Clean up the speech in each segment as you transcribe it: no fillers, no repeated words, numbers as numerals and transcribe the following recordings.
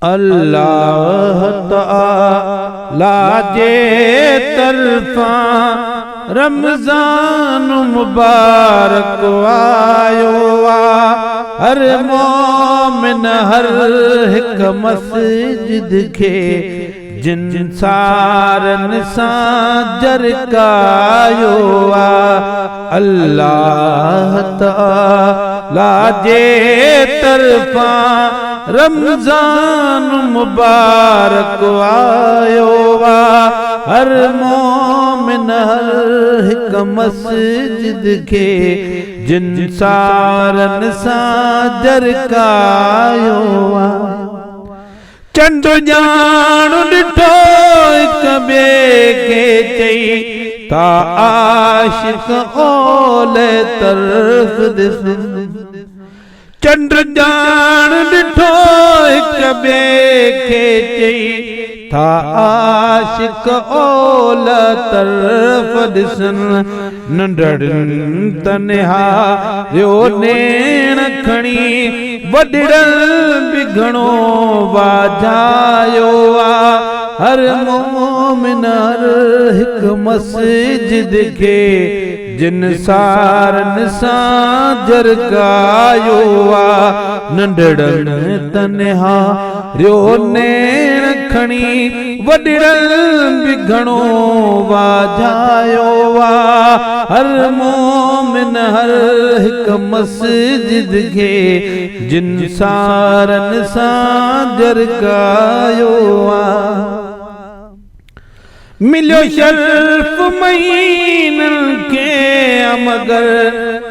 अल्लाह ताला जे तरफा रमज़ान मुबारक आयो हर मोमिन हर हिक मस्जिद खे जिन सारन सां जरकायो अल्लाह ताला जे तरफा रमज़ान मुबारक आयो हर मोमिन हर हिक मस्जिद खे जिन सारन सां जरकायो चंड ॼाण ॾिठो हिक ॿिए खे चई ता आशिक़ ओले तरफ़ ॾिस चंड ॼाण ॾिठो हिक ॿिए खे चई था आशिक़ ओला तरफ़ ॾिसनि नंढड़नि तनिहारियो नेण खणी वॾड़नि बि घणो वाजायो हर मोमिन हर हिक मस्जिद खे जिन सारन सां जरकायो नंढड़नि तनिहारियो नेण खणी वॾड़नि बि घणो वाजायो हर मोमिन हर हिक मस्जिद खे जिन सारन सां जरकायो मिलियो शर्फ महीनन खे मगर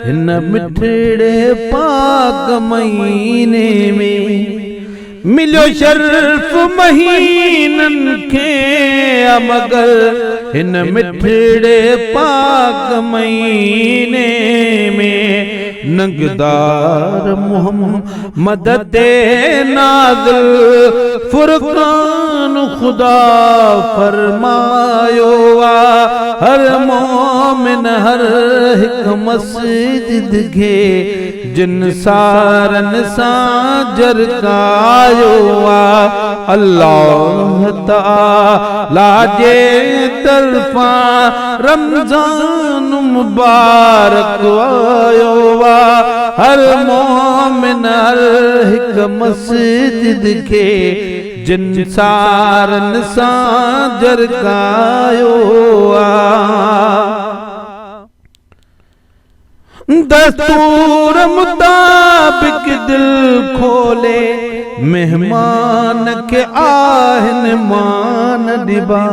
हिन मिठड़े पाक महीने में मिलियो शर्फ महीनन खे मगर हिन मिठड़े पाक महीने में नंगदार मोहम्मद ते नाज़िल फुरक़ान खुदा फरमायो हर मोमिन हर हिक मस्जिद खे जिन सारन सां जरकायो अल्लाह ताला जे तरफा रमज़ान मुबारक आयो हर मोमिन हर हिक मस्जिद खे जिन सारन सां जरकायो दस्तूर मुताबिक दिल खोले मेहमान के आहिन मान डिबा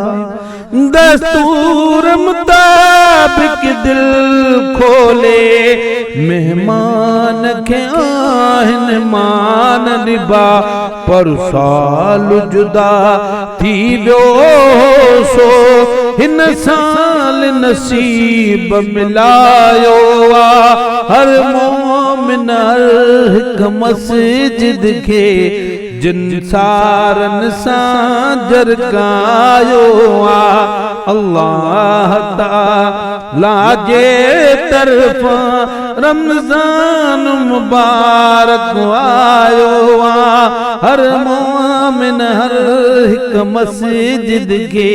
दस्तूर मुताबिक दिल खोले मेहमान के आहिन मान डिबा पर साल जुदा थी वियो सो हिन साल नसीब मिलायो हर मोमिन हर हिक मस्जिद खे जिन सारन सां जरकायो अल्लाह ताला जे तरफा रमज़ान मुबारक आयो हर मोमिन हर हिक मस्जिद खे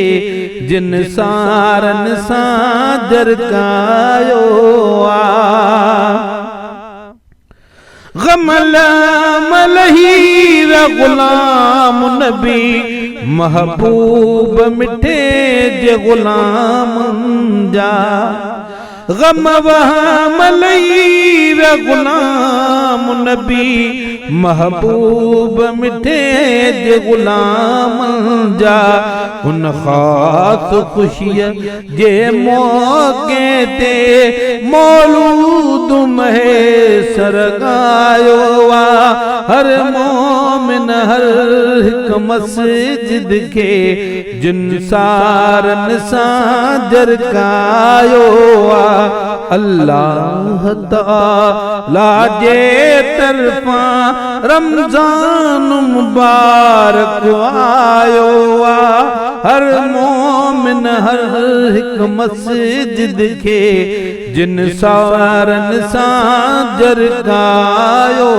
जिन सारन सां जरकायो गमला मलहीर गुलाम नबी महबूब मिठे जे गुलाम जा गम वहाँ मलहीर गुलाम नबी महबूब मिठे जे गुलाम जा उन खास खुशिय जे मौके ते मौलूद महेसर गायो हर मोमिन हर हिक मस्जिद खे जिन सारन सां जरकायो अल्लाह ताला जे तरफा रमज़ान मुबारक आयो हर मोमिन हर हिक मस्जिद खे जिन सारन सां जरकायो